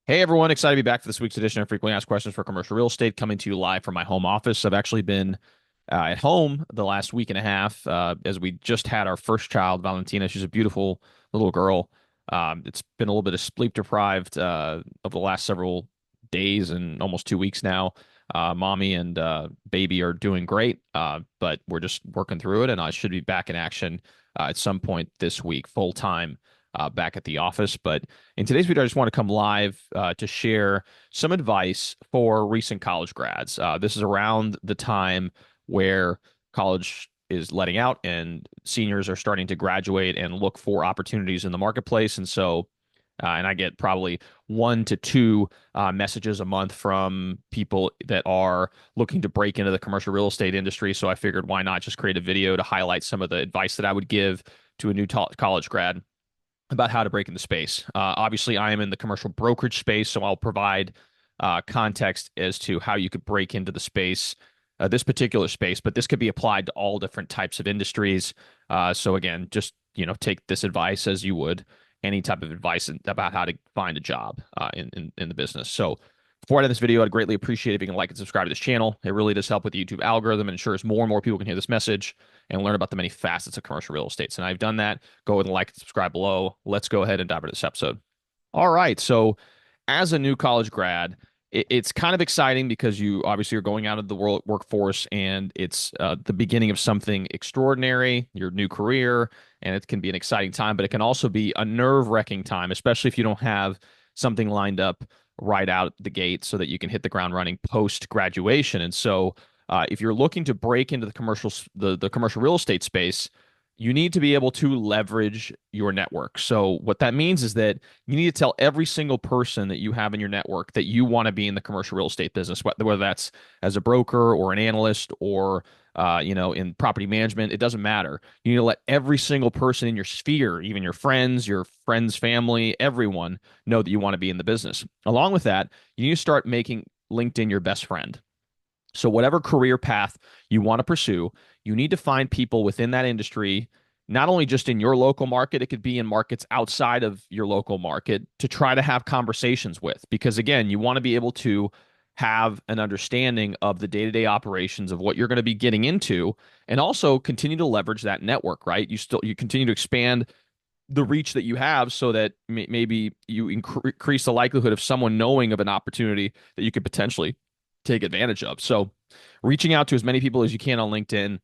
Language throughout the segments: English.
Hey everyone, excited to be back for this week's edition of Frequently Asked Questions for Commercial Real Estate, coming to you live from my home office. I've actually been at home the last week and a half as we just had our first child, Valentina. She's a beautiful little girl. It's been a little bit of sleep deprived over the last several days and almost 2 weeks now. Mommy and baby are doing great, but we're just working through it, and I should be back in action at some point this week, full time back at the office. But in today's video, I just want to come live to share some advice for recent college grads. This is around the time where college is letting out and seniors are starting to graduate and look for opportunities in the marketplace. And I get probably 1 to 2 messages a month from people that are looking to break into the commercial real estate industry. So I figured, why not just create a video to highlight some of the advice that I would give to a new college grad about how to break into space. Obviously, I am in the commercial brokerage space, so I'll provide context as to how you could break into the space, this particular space, but this could be applied to all different types of industries. So again, just take this advice as you would any type of advice about how to find a job in the business. So before I end this video, I'd greatly appreciate it if you can like and subscribe to this channel. It really does help with the YouTube algorithm and ensures more and more people can hear this message and learn about the many facets of commercial real estate. So now I've done that. Go ahead and like and subscribe below. Let's go ahead and dive into this episode. All right. So as a new college grad, it's kind of exciting because you obviously are going out of the workforce, and it's the beginning of something extraordinary, your new career, and it can be an exciting time, but it can also be a nerve-wracking time, especially if you don't have something lined up right out the gate so that you can hit the ground running post graduation. And so if you're looking to break into the commercial real estate space, you need to be able to leverage your network. So what that means is that you need to tell every single person that you have in your network that you want to be in the commercial real estate business, whether that's as a broker or an analyst or in property management. It doesn't matter. You need to let every single person in your sphere, even your friends, family, everyone, know that you want to be in the business. Along with that, you need to start making LinkedIn your best friend. So, whatever career path you want to pursue, you need to find people within that industry, not only just in your local market, it could be in markets outside of your local market to try to have conversations with. Because again, you want to be able to have an understanding of the day-to-day operations of what you're going to be getting into, and also continue to leverage that network, right? You continue to expand the reach that you have so that maybe you increase the likelihood of someone knowing of an opportunity that you could potentially take advantage of. So reaching out to as many people as you can on LinkedIn,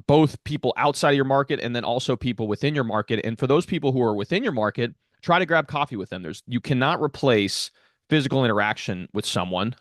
both people outside of your market and then also people within your market. And for those people who are within your market, try to grab coffee with them. You cannot replace physical interaction with someone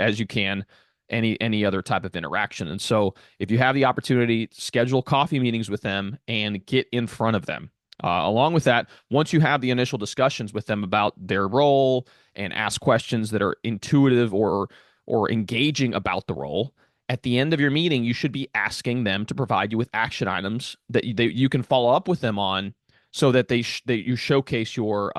as you can any other type of interaction. And so if you have the opportunity, schedule coffee meetings with them and get in front of them. Along with that, once you have the initial discussions with them about their role and ask questions that are intuitive or engaging about the role, at the end of your meeting, you should be asking them to provide you with action items that you can follow up with them on, so that that you showcase your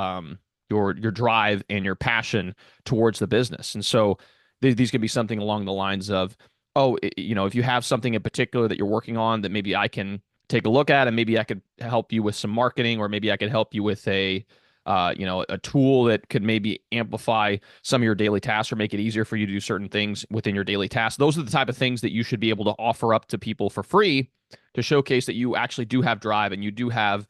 drive and your passion towards the business. And so these could be something along the lines of, oh, if you have something in particular that you're working on that maybe I can take a look at, and maybe I could help you with some marketing, or maybe I could help you with a tool that could maybe amplify some of your daily tasks or make it easier for you to do certain things within your daily tasks. Those are the type of things that you should be able to offer up to people for free to showcase that you actually do have drive and you do have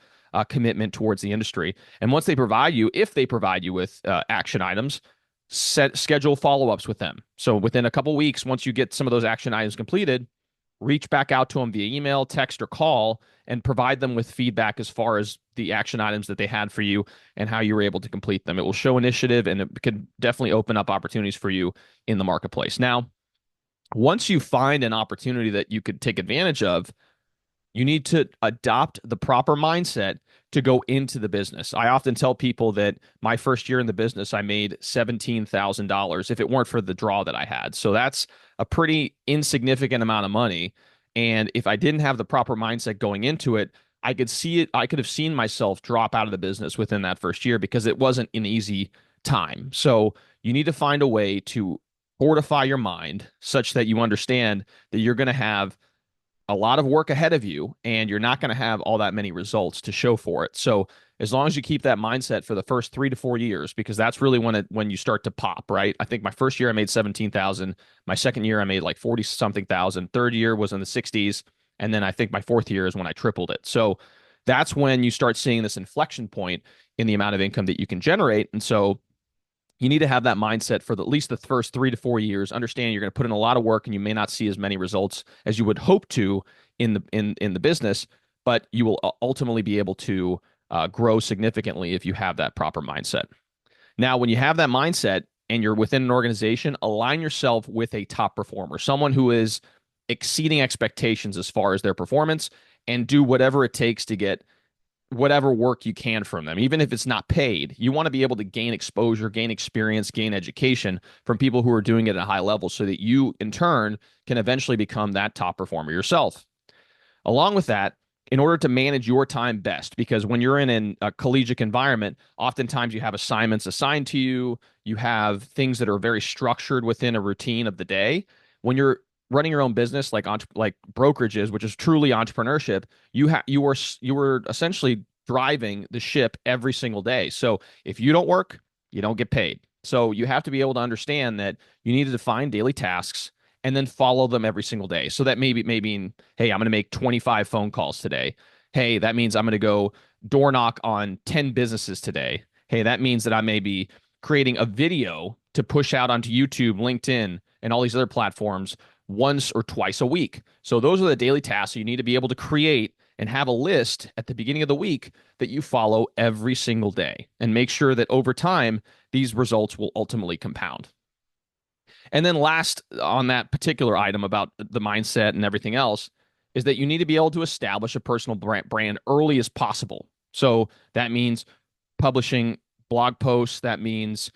commitment towards the industry. And once if they provide you with action items, schedule follow-ups with them. So within a couple weeks, once you get some of those action items completed, reach back out to them via email, text, or call, and provide them with feedback as far as the action items that they had for you and how you were able to complete them. It will show initiative, and it could definitely open up opportunities for you in the marketplace. Now, once you find an opportunity that you could take advantage of, you need to adopt the proper mindset to go into the business. I often tell people that my first year in the business, I made $17,000 if it weren't for the draw that I had. So that's a pretty insignificant amount of money. And if I didn't have the proper mindset going into it, I could have seen myself drop out of the business within that first year because it wasn't an easy time. So you need to find a way to fortify your mind such that you understand that you're going to have a lot of work ahead of you, and you're not going to have all that many results to show for it. So as long as you keep that mindset for the first 3 to 4 years, because that's really when you start to pop, right? I think my first year I made 17,000. My second year I made like 40 something thousand. Third year was in the 60s. And then I think my fourth year is when I tripled it. So that's when you start seeing this inflection point in the amount of income that you can generate. And so you need to have that mindset for at least the first 3 to 4 years. Understand you're going to put in a lot of work and you may not see as many results as you would hope to in the business, but you will ultimately be able to grow significantly if you have that proper mindset. Now, when you have that mindset and you're within an organization, align yourself with a top performer, someone who is exceeding expectations as far as their performance, and do whatever it takes to get whatever work you can from them, even if it's not paid. You want to be able to gain exposure, gain experience, gain education from people who are doing it at a high level so that you, in turn, can eventually become that top performer yourself. Along with that, in order to manage your time best, because when you're in a collegiate environment, oftentimes you have assignments assigned to you, you have things that are very structured within a routine of the day. When you're running your own business, like brokerages, which is truly entrepreneurship, you were essentially driving the ship every single day. So if you don't work, you don't get paid. So you have to be able to understand that you need to define daily tasks and then follow them every single day. So that maybe, hey, I'm going to make 25 phone calls today. Hey, that means I'm going to go door knock on 10 businesses today. Hey, that means that I may be creating a video to push out onto YouTube, LinkedIn, and all these other platforms once or twice a week. So those are the daily tasks you need to be able to create and have a list at the beginning of the week that you follow every single day, and make sure that over time, these results will ultimately compound. And then last on that particular item about the mindset and everything else is that you need to be able to establish a personal brand early as possible. So that means publishing blog posts. That means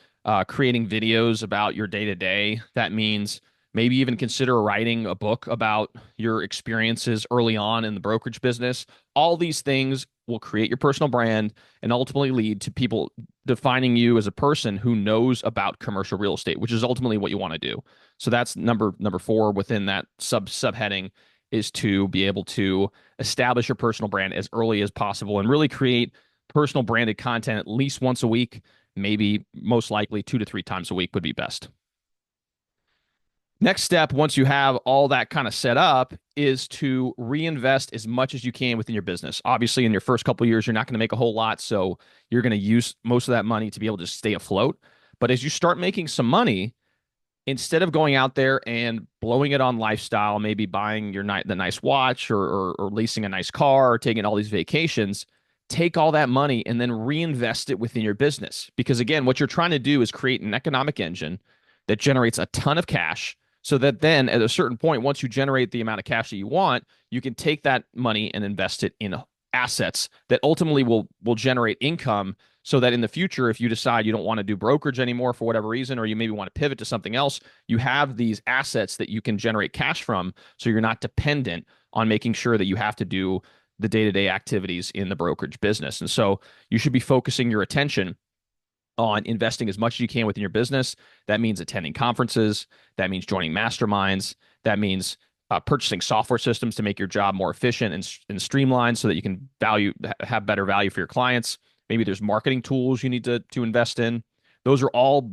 creating videos about your day to day. That means maybe even consider writing a book about your experiences early on in the brokerage business. All these things will create your personal brand and ultimately lead to people defining you as a person who knows about commercial real estate, which is ultimately what you want to do. So that's number four within that subheading, is to be able to establish your personal brand as early as possible and really create personal branded content at least once a week, maybe most likely 2 to 3 times a week would be best. Next step, once you have all that kind of set up, is to reinvest as much as you can within your business. Obviously, in your first couple of years, you're not going to make a whole lot, so you're going to use most of that money to be able to stay afloat. But as you start making some money, instead of going out there and blowing it on lifestyle, maybe buying the nice watch or leasing a nice car or taking all these vacations, take all that money and then reinvest it within your business. Because again, what you're trying to do is create an economic engine that generates a ton of cash, so that then at a certain point, once you generate the amount of cash that you want, you can take that money and invest it in assets that ultimately will generate income, so that in the future, if you decide you don't want to do brokerage anymore for whatever reason, or you maybe want to pivot to something else, you have these assets that you can generate cash from, so you're not dependent on making sure that you have to do the day-to-day activities in the brokerage business. And so you should be focusing your attention on investing as much as you can within your business. That means attending conferences. That means joining masterminds. That means purchasing software systems to make your job more efficient and streamlined, so that you can have better value for your clients. Maybe there's marketing tools you need to invest in. Those are all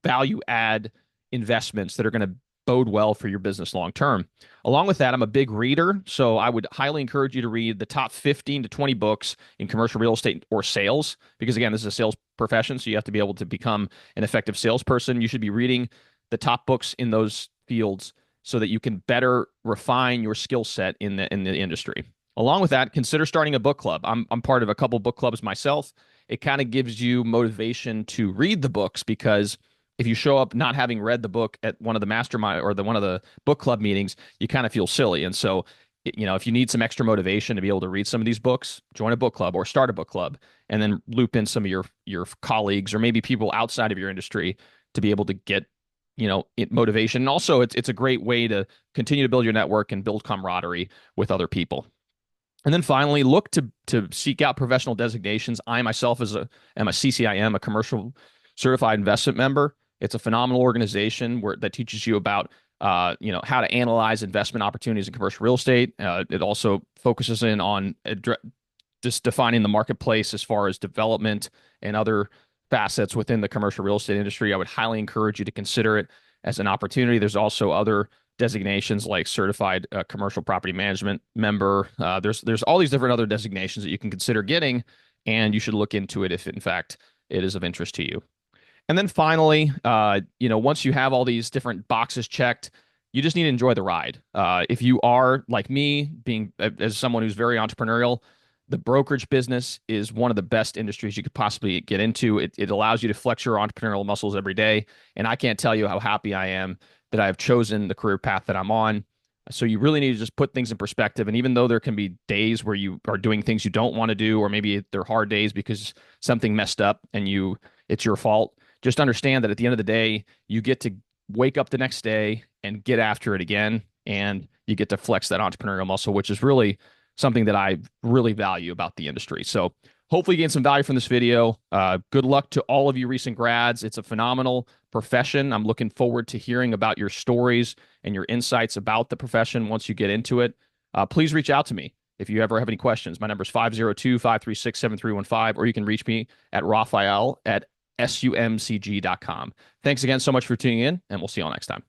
value add investments that are going to bode well for your business long term. Along with that, I'm a big reader, so I would highly encourage you to read the top 15 to 20 books in commercial real estate or sales, because again, this is a sales profession, so you have to be able to become an effective salesperson. You should be reading the top books in those fields so that you can better refine your skill set in the industry. Along with that, consider starting a book club. I'm part of a couple book clubs myself. It kind of gives you motivation to read the books, because if you show up not having read the book at one of the mastermind or one of the book club meetings, you kind of feel silly. And so, if you need some extra motivation to be able to read some of these books, join a book club or start a book club, and then loop in some of your colleagues or maybe people outside of your industry to be able to get motivation. And also, it's a great way to continue to build your network and build camaraderie with other people. And then finally, look to seek out professional designations. I myself am a CCIM, a commercial certified investment member. It's a phenomenal organization that teaches you about how to analyze investment opportunities in commercial real estate. It also focuses in on just defining the marketplace as far as development and other facets within the commercial real estate industry. I would highly encourage you to consider it as an opportunity. There's also other designations like certified commercial property management member. There's all these different other designations that you can consider getting, and you should look into it if in fact it is of interest to you. And then finally, once you have all these different boxes checked, you just need to enjoy the ride. If you are like me, being as someone who's very entrepreneurial, the brokerage business is one of the best industries you could possibly get into. It allows you to flex your entrepreneurial muscles every day. And I can't tell you how happy I am that I've chosen the career path that I'm on. So you really need to just put things in perspective. And even though there can be days where you are doing things you don't want to do, or maybe they're hard days because something messed up and it's your fault, just understand that at the end of the day, you get to wake up the next day and get after it again. And you get to flex that entrepreneurial muscle, which is really something that I really value about the industry. So hopefully you gain some value from this video. Good luck to all of you recent grads. It's a phenomenal profession. I'm looking forward to hearing about your stories and your insights about the profession once you get into it. Please reach out to me if you ever have any questions. My number is 502-536-7315, or you can reach me at Raphael at sumcg.com. Thanks again so much for tuning in, and we'll see you all next time.